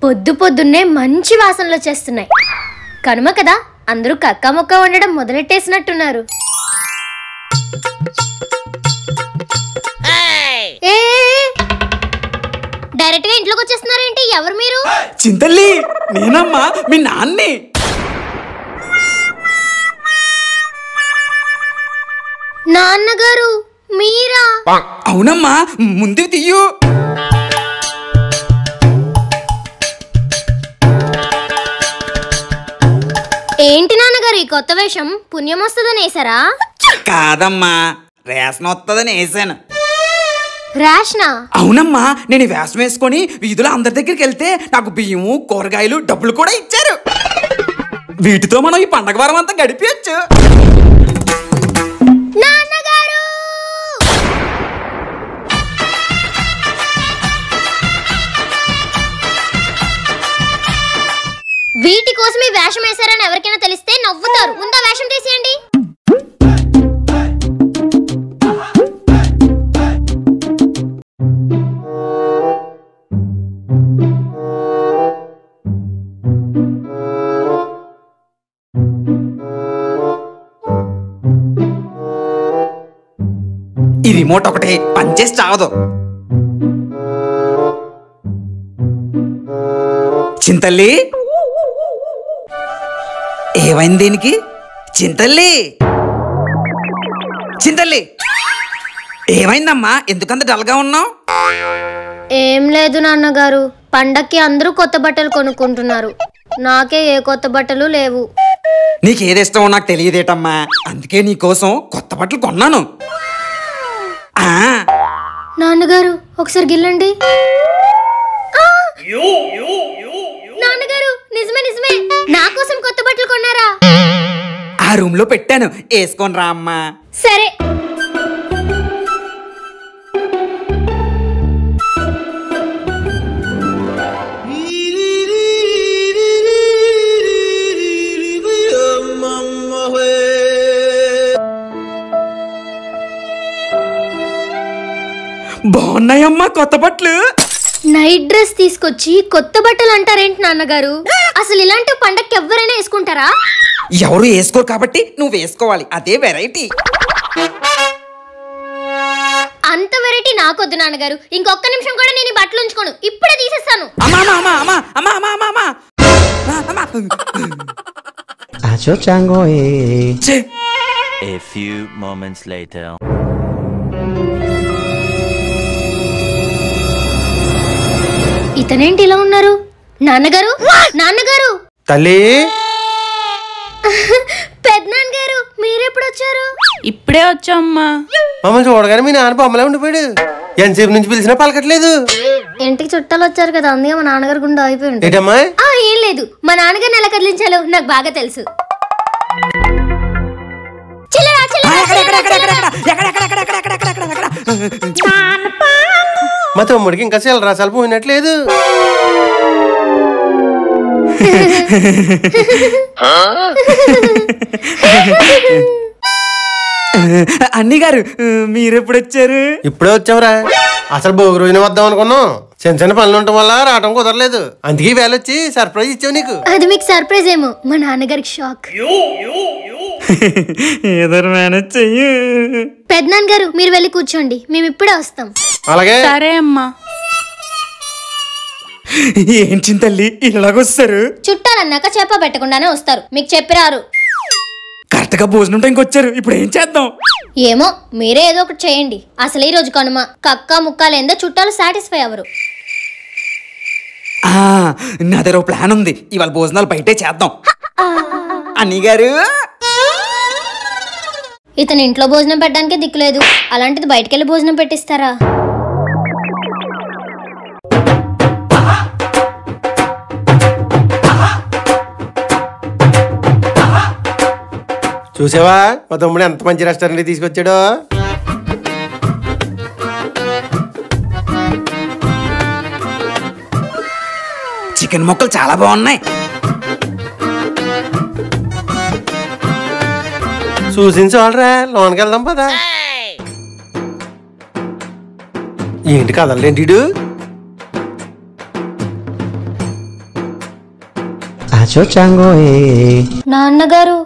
పొద్దు పొద్దున్నే మంచి వాసనలు చేస్తున్నాయి. కనుమ కదా, అందరూ కక్క ముక్క వండడం మొదలెట్టేసినట్టున్నారు. డైరెక్ట్ గా ఇంట్లోకి వచ్చేస్తున్నారేంటి? ఎవరు మీరు? చింతల్లి, నేనమ్మా, మీ నాన్నే. నాన్నగారు మీరా? అవునమ్మా, ముందు తీయు. ఏంటి నాన్నగారు ఈ కొత్త వేషం? పుణ్యం వస్తుందని వేసారా? కాదమ్మా, రేషన్ వస్తుందని వేసాను. రేషనా? అవునమ్మా, నేను ఈ వేషం వేసుకొని వీధిలో అందరి దగ్గరికి వెళ్తే నాకు బియ్యము, కూరగాయలు, డబ్బులు కూడా ఇచ్చారు. వీటితో మనం ఈ పండగ వారం అంతా గడిపేయచ్చు. వీటి కోసం ఈ వేషం వేశారని ఎవరికైనా తెలిస్తే నవ్వుతారు. ముందా వేషం తీసేయండి. ఈ రిమోట్ ఒకటే పనిచేసి చావదు. చింతల్లి, ఏమైంది దీనికి? చింతల్లి, చింతల్లి, ఏమైందమ్మా? ఎందుకంత డల్గా ఉన్నావు? ఏం లేదు నాన్నగారు, పండక్కి అందరూ కొత్త బట్టలు కొనుక్కుంటున్నారు. నాకే ఏ కొత్త బట్టలు లేవు. నీకేది ఇష్టమో నాకు తెలియదేటమ్మా, అందుకే నీకోసం కొత్త బట్టలు కొన్నాను. నాన్నగారు ఒకసారి గిల్లండి. నాన్నగారు నిజమే నిజమే, నా కోసం కొత్త బట్టలు కొన్నారా? ఆ రూమ్ లో పెట్టాను, వేసుకొని రా అమ్మా. సరే. బాగున్నాయమ్మా కొత్త బట్టలు. నైట్ డ్రెస్ తీసుకొచ్చి కొత్త బట్టలు అంటారేంటి నాన్నగారు? అసలు ఇలాంటి పండక్కి ఎవరైనా వేసుకుంటారా? ఎవరు వేసుకోరు కాబట్టి నువ్వు వేసుకోవాలి, అదే వెరైటీ. అంత వెరైటీ నాకొద్దు నాన్నగారు. ఇంకొక నిమిషం కూడా నేను బట్టలు ఉంచుకోను, ఇప్పుడే తీసేస్తాను. A few moments later. ఇతనేంటి ఇలా ఉన్నారు? నాన్నగారు, నాన్నగారు. తల్లి, పెద్దనాన్నగారు మీరెప్పుడు వచ్చారు? ఇప్పుడే వచ్చామ్మా. మమ్మల్ని చూడగానే మీ నాన్న బొమ్మలే ఉండిపోయాడు. ఎంతసేపు నుంచి పిలిచినా పలకట్లేదు. ఇంటికి చుట్టాలు వచ్చారు కదా, అందుకే మా నాన్నగారు గుండె అయిపోయింది. ఏంటమ్మా? ఏం లేదు, మా నాన్నగారిని ఎలా కదిలించాలో నాకు బాగా తెలుసు. మా తమ్ముడికి ఇంకా సెల రసాలు పోయినట్లేదు. అన్ని గారు మీరెప్పుడు వచ్చారు? ఇప్పుడే వచ్చావురా. అసలు భోగి రోజున వద్దాం అనుకున్నాం, చిన్న చిన్న పనులు ఉండటం వల్ల రావడం కుదరలేదు. అందుకే వేళ వచ్చి సర్ప్రైజ్ ఇచ్చావు నీకు. అది మీకు సర్ప్రైజ్ ఏమో, మా నాన్నగారికి షాక్. ఏదో మేనేజ్ చెయ్యి. పెద్దనాన్నగారు మీరు వెళ్ళి కూర్చోండి, మేము ఇప్పుడే వస్తాం. అలాగే. సరే అమ్మా. ఏం చింతల్లి ఇలాగొస్తారు? చుట్టాలన్నాక చెప్ప పెట్టకుండానే వస్తారు, మీకు చెప్పిరారు. కరెక్ట్ గా భోజనం టైంకి వచ్చారు, ఇప్పుడు ఏం చేద్దాం? ఏమో మీరే ఏదో ఒకటి చేయండి. అసలు ఈ రోజు కనుమ, కక్క ముక్కాలేందో చుట్టాలు సాటిస్ఫై అవ్వరు. నా దగ్గర ప్లాన్ ఉంది, ఇవాళ భోజనాలు బయటే చేద్దాం. అన్ని గారు, ఇతను ఇంట్లో భోజనం పెట్టడానికే దిక్కులేదు, అలాంటిది బయటకెళ్ళి భోజనం పెట్టిస్తారా? చూసావా మా తమ్ముడు ఎంత మంచి రెస్టారెంట్ తీసుకొచ్చాడో. చికెన్ ముక్కలు చాలా బాగున్నాయి. చూసింది చాలరా, లోనికి వెళ్దాం పదా. ఏంటి కదలేంటి నాన్నగారు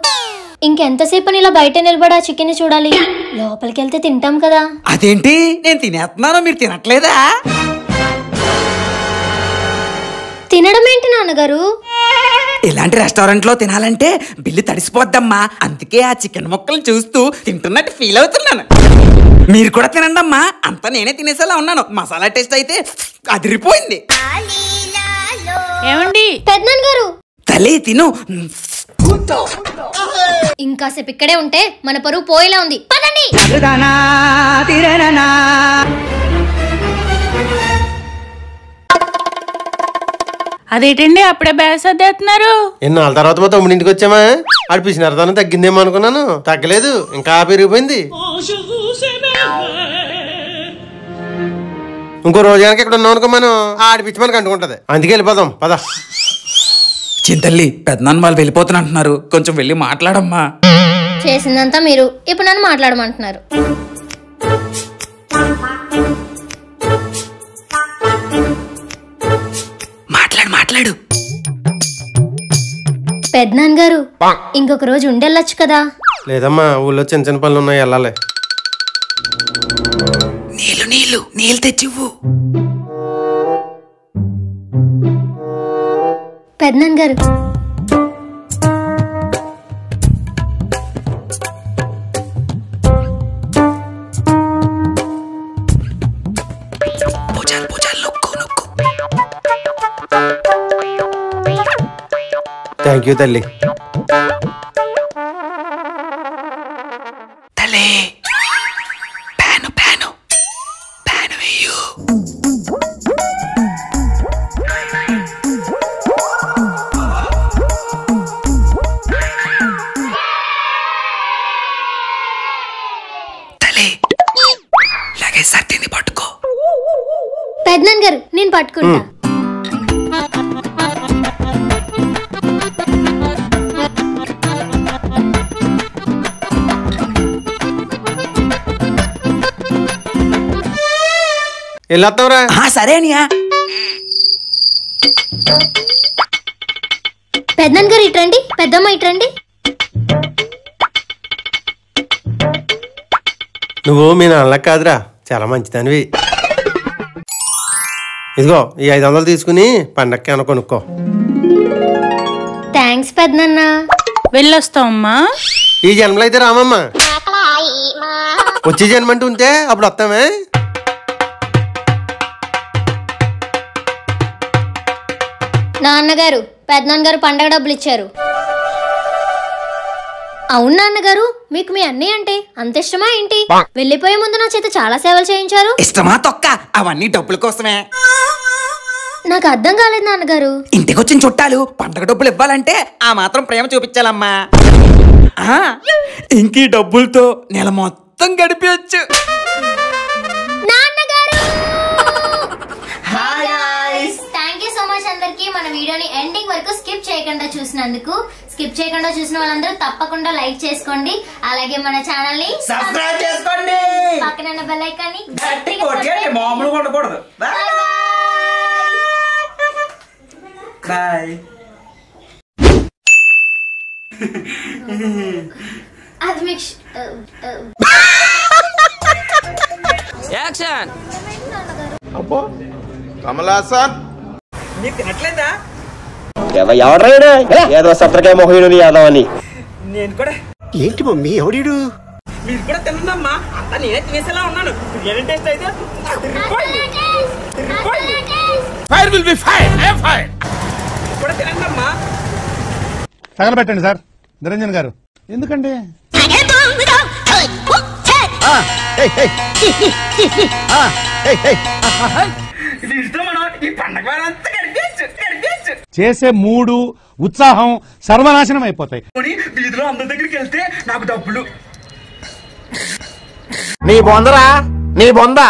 ఇంకెంతసేపు ఇలా బయట నిలబడి ఆ చికెన్ చూడాలి? లోపలికి వెళ్తే తింటాం కదా. అదేంటి నేను తినేస్తున్నాను, మీరు తినట్లేదా? తినడం ఏంటి నాన్నగారు? ఇలాంటి రెస్టారెంట్ లో తినాలంటే బిల్లు తడిసిపోద్దమ్మా. అందుకే ఆ చికెన్ ముక్కలు చూస్తూ తింటున్నట్టు ఫీల్ అవుతున్నాను. మీరు కూడా తినండి అమ్మా. అంతా నేనే తినేసేలా ఉన్నాను. మసాలా టేస్ట్ అయితే అదిరిపోయింది. ఏమండి పెద్దనాన్నగారు తల్లి తిను. ఇంకాసేపు ఇక్కడే ఉంటే మన పరువు పోయేలా ఉంది. పదండి. అదేంటండి అప్పుడే బ్యాగ్ సర్దేస్తున్నారు? ఎన్నాళ్ళ తర్వాత మా తమ్ముడి ఇంటికి వచ్చామా? అడిపిసిన అర్థాన్ని తగ్గిందేమో అనుకున్నాను, తగ్గలేదు, ఇంకా పెరిగిపోయింది. ఇంకో రోజు కనుక ఇక్కడ ఉన్నాం అనుకో మనం ఆడిపించి మనకు అంటుకుంటది. అందుకే వెళ్ళిపోదాం పద. చింతల్లి పెద్దనాన్న వాళ్ళు వెళ్ళిపోతున్నా అంటున్నారు, కొంచెం వెళ్ళి మాట్లాడమ్మా. చేసిందంతా మీరు, ఇప్పుడు నన్ను మాట్లాడమంటున్నారు. మాట్లాడు. పెద్దనాన్నగారు ఇంకొక రోజు ఉండెళ్ళొచ్చు కదా. లేదమ్మా, ఊళ్ళో చిన్న చిన్న పనులు ఉన్నాయి, వెళ్ళాలి. నీళ్ళు తెచ్చివ్వు. పెద్దనాన్నగారు థ్యాంక్ యూ తల్లి. తల్లి ప్యాను వేయు. తల్లి లగేజ్ సర్దింది, పట్టుకో. పెద్దనాన్నగారు నేను పట్టుకుంటా. వెళ్ళొస్తావురా? సరే అనియా. పెద్దనాన్నగారు ఇట్రండి, పెద్దమ్మ ఇట్రండి. నువ్వు మీ నాన్నలకు కాదురా, చాలా మంచిదానివి. ఇదిగో ఈ 500 తీసుకుని పండక్కి ఏమైనా కొనుక్కో. థ్యాంక్స్ పెద్దనాన్న. వెళ్ళొస్తామమ్మా. ఈ జన్మలో అయితే రామమ్మా, వచ్చే జన్మ అంటూ ఉంటే అప్పుడు వస్తామే. నాన్నగారు పెద్దనాన్నగారు పండగ డబ్బులు ఇచ్చారు. అవును నాన్నగారు, మీకు మీ అన్నయ్య అంటే అంత ఇష్టమా ఏంటి? వెళ్ళిపోయే ముందు నా చేత చాలా సేవలు చేయించారు. ఇష్టమా తొక్క? అవన్నీ డబ్బుల కోసమే. నాకు అర్థం కాలేదు నాన్నగారు. ఇంటికొచ్చిన చుట్టాలు పండగ డబ్బులు ఇవ్వాలంటే ఆ మాత్రం ప్రేమ చూపించాలమ్మా. ఇంకీ డబ్బులతో నెల మొత్తం గడిపేయచ్చు. థ్యాంక్ యూ సో మచ్ అందరికి మన వీడియోని ఎండింగ్ వరకు స్కిప్ చేయకుండా చూసినందుకు. స్కిప్ చేయకుండా చూసిన వాళ్ళందరూ తప్పకుండా లైక్ చేసుకోండి, అలాగే మన ఛానల్ ని సబ్స్క్రైబ్ చేసుకోండి, పక్కన ఉన్న బెల్ ఐకాన్ ని గట్టిగా కొట్టండి, మామూలుగా ఉండకూడదు. బాయ్. అది మీకు యాక్షన్. అబ్బో కమలాసన్ నీకు తినట్లేదా? ఎవడ్రాడు ఏదో సత్రకాయ మొహయుడు యాదవ్ అని. నేను కూడా. ఏంటి మమ్మీ ఎవడీడు? మీరు కూడా తినండమ్మా, అంతా నేనే తినేసేలా ఉన్నాను. బిర్యానీ టేస్ట్ అయితే fire will be fire. I am fire. కూడా తినండమ్మా. తగలబెట్టండి సార్ నిరంజన్ గారు. ఎందుకండి దీంతో మనం ఈ పండగ వారంతా గడిపేయచ్చు. చేసే 3 ఉత్సాహం సర్వనాశనం అయిపోతాయి. వీధిలో అందరి దగ్గరికి వెళ్తే నాకు డబ్బులు నీ బొందరా నీ బొంద